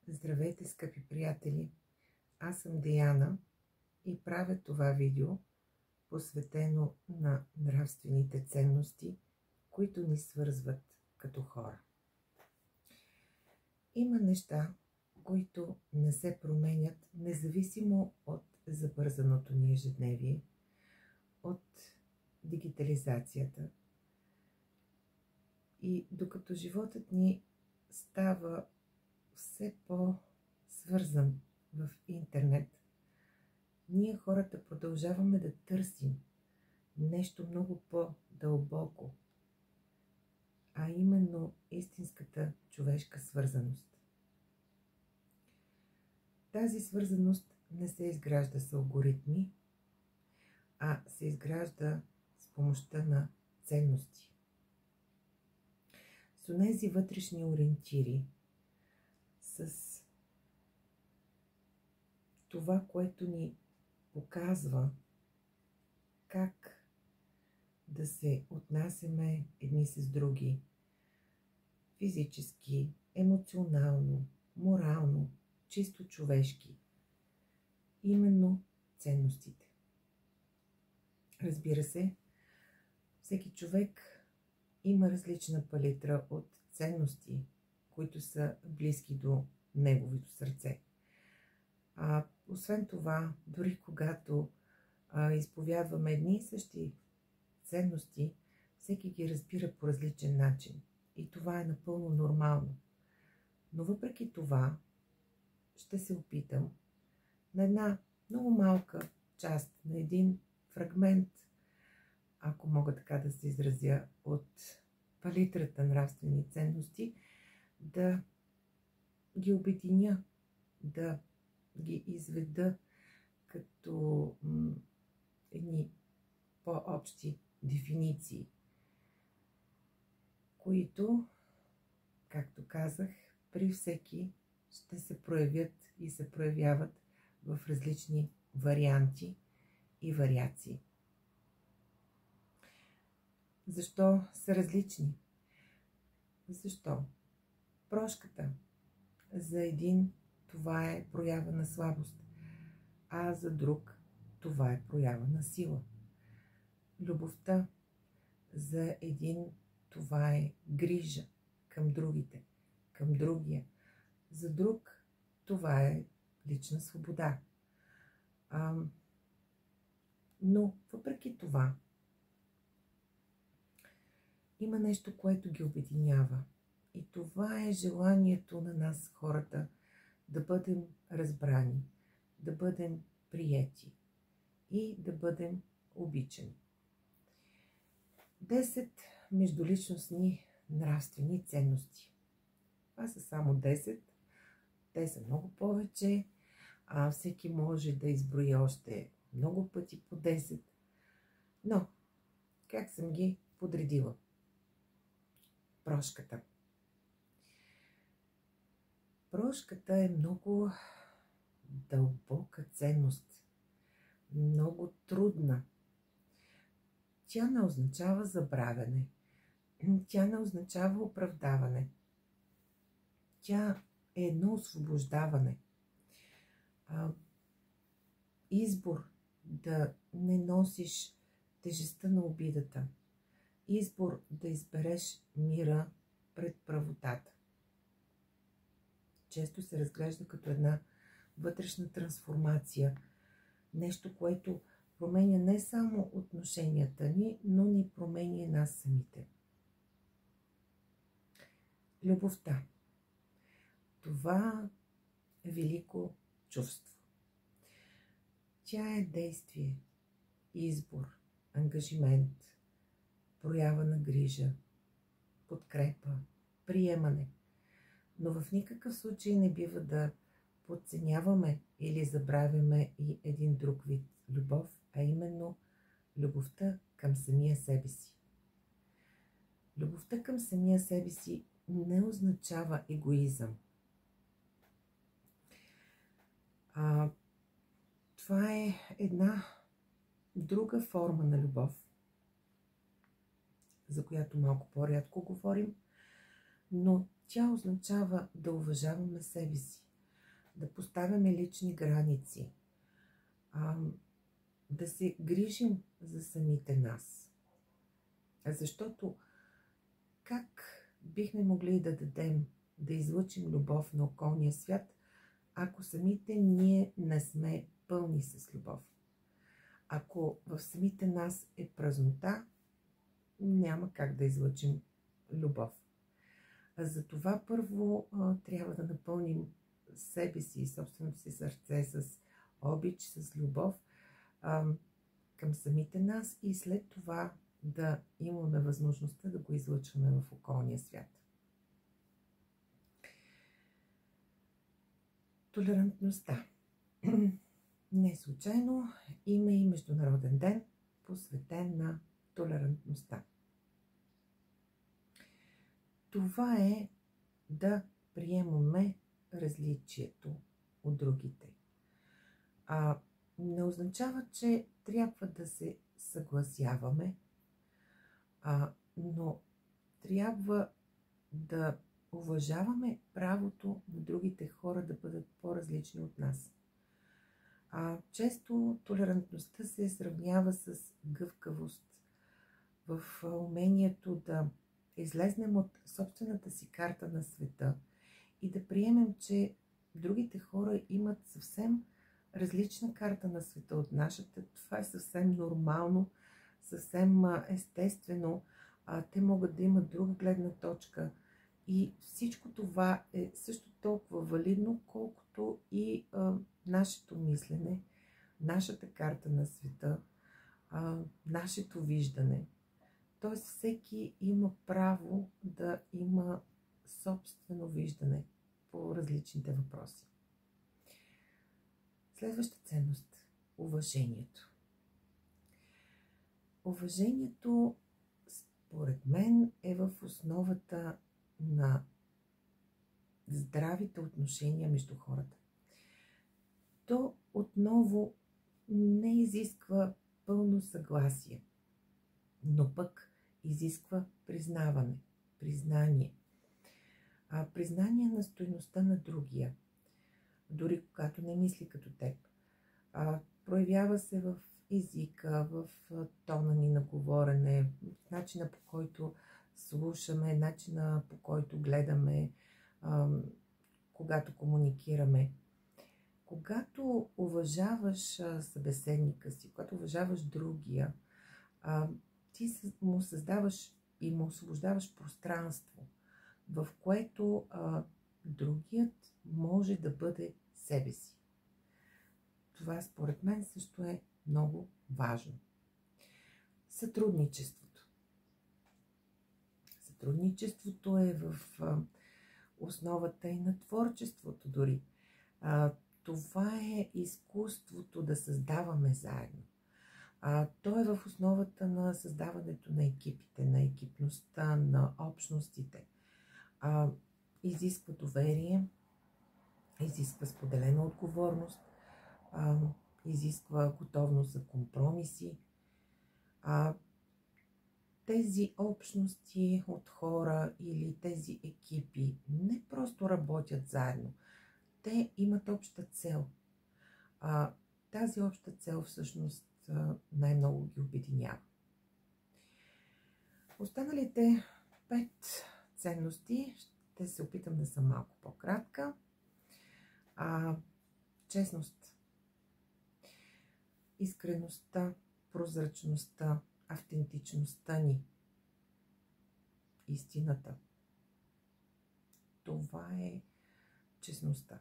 Здравейте, скъпи приятели! Аз съм Диана и правя това видео, посветено на нравствените ценности, които ни свързват като хора. Има неща, които не се променят, независимо от забързаното ни ежедневие, от дигитализацията. И докато животът ни става все по-свързан в интернет, ние хората продължаваме да търсим нещо много по-дълбоко, а именно истинската човешка свързаност. Тази свързаност не се изгражда с алгоритми, а се изгражда с помощта на ценности. С онези вътрешни ориентири, с това, което ни показва как да се отнасяме едни с други, физически, емоционално, морално, чисто човешки. Именно ценностите. Разбира се, всеки човек има различна палитра от ценности, които са близки до неговото сърце. Освен това, дори когато изповядваме едни и същи ценности, всеки ги разбира по различен начин. И това е напълно нормално. Но въпреки това, ще се опитам на една много малка част, на един фрагмент, ако мога така да се изразя, от палитрата нравствени ценности, да ги обединя, да ги изведа като едни по-общи дефиниции, които, както казах, при всеки ще се проявят и се проявяват в различни варианти и вариации. Защо са различни? Защо? Прошката за един това е проява на слабост, а за друг това е проява на сила. Любовта за един това е грижа към другите, към другия. За друг това е лична свобода. Но въпреки това има нещо, което ги обединява. И това е желанието на нас, хората, да бъдем разбрани, да бъдем приети и да бъдем обичани. 10 междуличностни нравствени ценности. Това са само 10. Те са много повече. Всеки може да изброи още много пъти по 10. Но, как съм ги подредила? Прошката. Прошката е много дълбока ценност. Много трудна. Тя не означава забравяне. Тя не означава оправдаване. Тя е едно освобождаване. Избор да не носиш тежестта на обидата. Избор да избереш мира пред правотата. Често се разглежда като една вътрешна трансформация. Нещо, което променя не само отношенията ни, но ни променя нас самите. Любовта. Това е велико чувство. Тя е действие, избор, ангажимент, проява на грижа, подкрепа, приемане. Но в никакъв случай не бива да подценяваме или забравяме и един друг вид любов, а именно любовта към самия себе си. Любовта към самия себе си не означава егоизъм. Това е една друга форма на любов, за която малко по-рядко говорим, но тя означава да уважаваме себе си, да поставяме лични граници, да се грижим за самите нас. Защото как бихме могли да дадем, да излъчим любов на околния свят, ако самите ние не сме пълни с любов? Ако в самите нас е празнота, няма как да излъчим любов. Затова първо трябва да напълним себе си и собственото си сърце с обич, с любов към самите нас и след това да имаме възможността да го излъчваме в околния свят. Толерантността. Не случайно има и Международен ден, посветен на толерантността. Това е да приемаме различието от другите. Не означава, че трябва да се съгласяваме, но трябва да уважаваме правото на другите хора да бъдат по-различни от нас. Често толерантността се сравнява с гъвкавост в умението да излезнем от собствената си карта на света и да приемем, че другите хора имат съвсем различна карта на света от нашата. Това е съвсем нормално, съвсем естествено. Те могат да имат друга гледна точка. И всичко това е също толкова валидно, колкото и нашето мислене, нашата карта на света, нашето виждане. Тоест всеки има право да има собствено виждане по различните въпроси. Следваща ценност – уважението. Уважението, според мен, е в основата на здравите отношения между хората. То отново не изисква пълно съгласие, но пък изисква признаване, признание. Признание на стойността на другия, дори когато не мисли като теб. Проявява се в езика, в тона ни на говорене, в начина по който слушаме, начина по който гледаме, когато комуникираме. Когато уважаваш събеседника си, когато уважаваш другия, ти му създаваш и му освобождаваш пространство, в което другият може да бъде себе си. Това според мен също е много важно. Сътрудничеството. Сътрудничеството е в основата и на творчеството дори. Това е изкуството да създаваме заедно. То е в основата на създаването на екипите, на екипността, на общностите. Изисква доверие, изисква споделена отговорност, изисква готовност за компромиси. Тези общности от хора или тези екипи не просто работят заедно. Те имат обща цел. Тази обща цел всъщност най-много ги обединява. Останалите 5 ценности ще се опитам да съм малко по-кратка. Честност, искреността, прозрачността, автентичността ни, истината. Това е честността.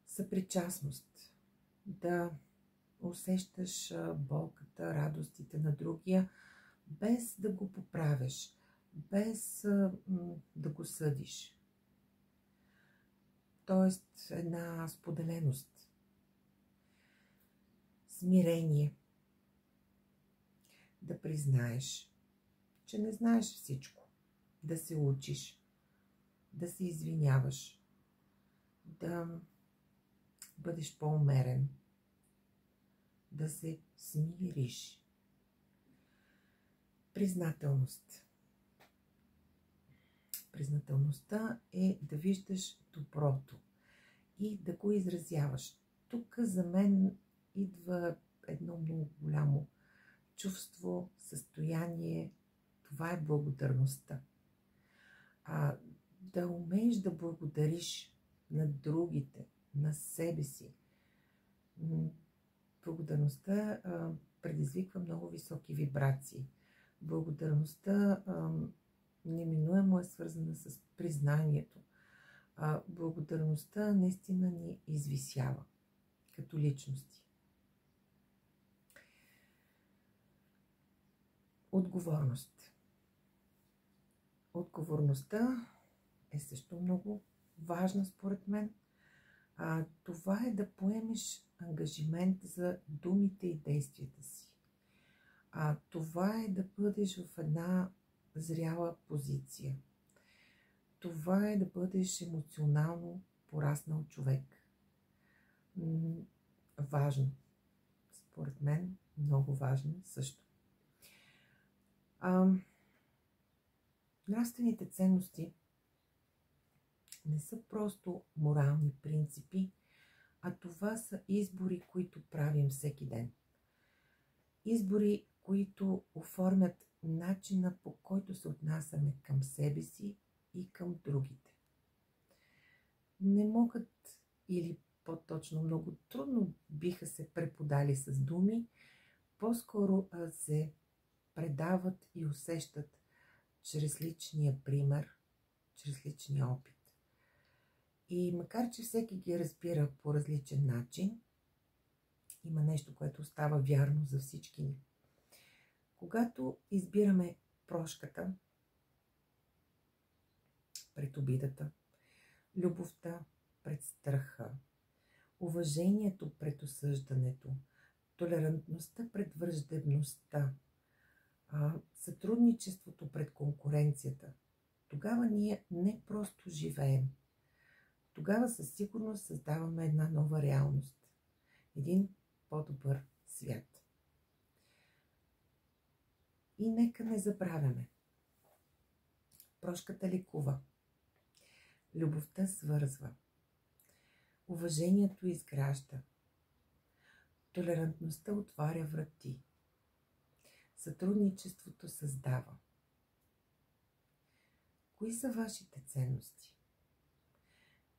Съпричастност, да усещаш болката, радостите на другия, без да го поправяш, без да го съдиш. Тоест една споделеност. Смирение. Да признаеш, че не знаеш всичко. Да се учиш, да се извиняваш, да бъдеш по-умерен, да се смириш. Признателността е да виждаш доброто и да го изразяваш. Тук за мен идва едно много голямо чувство, състояние. Това е благодарността. Да умееш да благодариш на другите, на себе си. Благодарността предизвиква много високи вибрации. Благодарността неминуемо е свързана с признанието. Благодарността наистина ни извисява като личности. Отговорност. Отговорността е също много важна според мен. Това е да поемеш ангажимент за думите и действията си. Това е да бъдеш в една зряла позиция. Това е да бъдеш емоционално пораснал човек. Важно. Според мен много важно също. Нравствените ценности не са просто морални принципи, а това са избори, които правим всеки ден. Избори, които оформят начина, по който се отнасяме към себе си и към другите. Не могат, или по-точно много трудно биха се преподали с думи, по-скоро се предават и усещат чрез личния пример, чрез личния опит. И макар, че всеки ги разбира по различен начин, има нещо, което остава вярно за всички ни. Когато избираме прошката пред обидата, любовта пред страха, уважението пред осъждането, толерантността пред враждебността, сътрудничеството пред конкуренцията, тогава ние не просто живеем. Тогава със сигурност създаваме една нова реалност. Един по-добър свят. И нека не забравяме. Прошката лекува. Любовта свързва. Уважението изгражда. Толерантността отваря врати. Сътрудничеството създава. Кои са вашите ценности?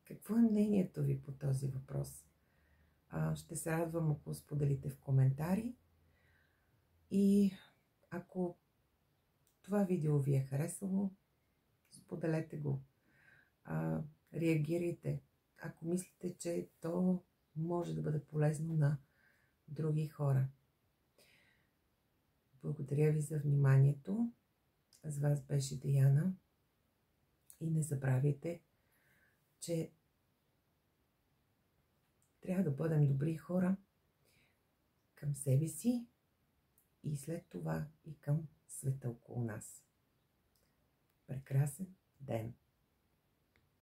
Какво е мнението ви по този въпрос? Ще се радвам, ако споделите в коментари. И ако това видео ви е харесало, споделете го. Реагирайте, ако мислите, че то може да бъде полезно на други хора. Благодаря ви за вниманието. С вас беше Диана. И не забравяйте, че трябва да бъдем добри хора към себе си и след това и към света около нас. Прекрасен ден!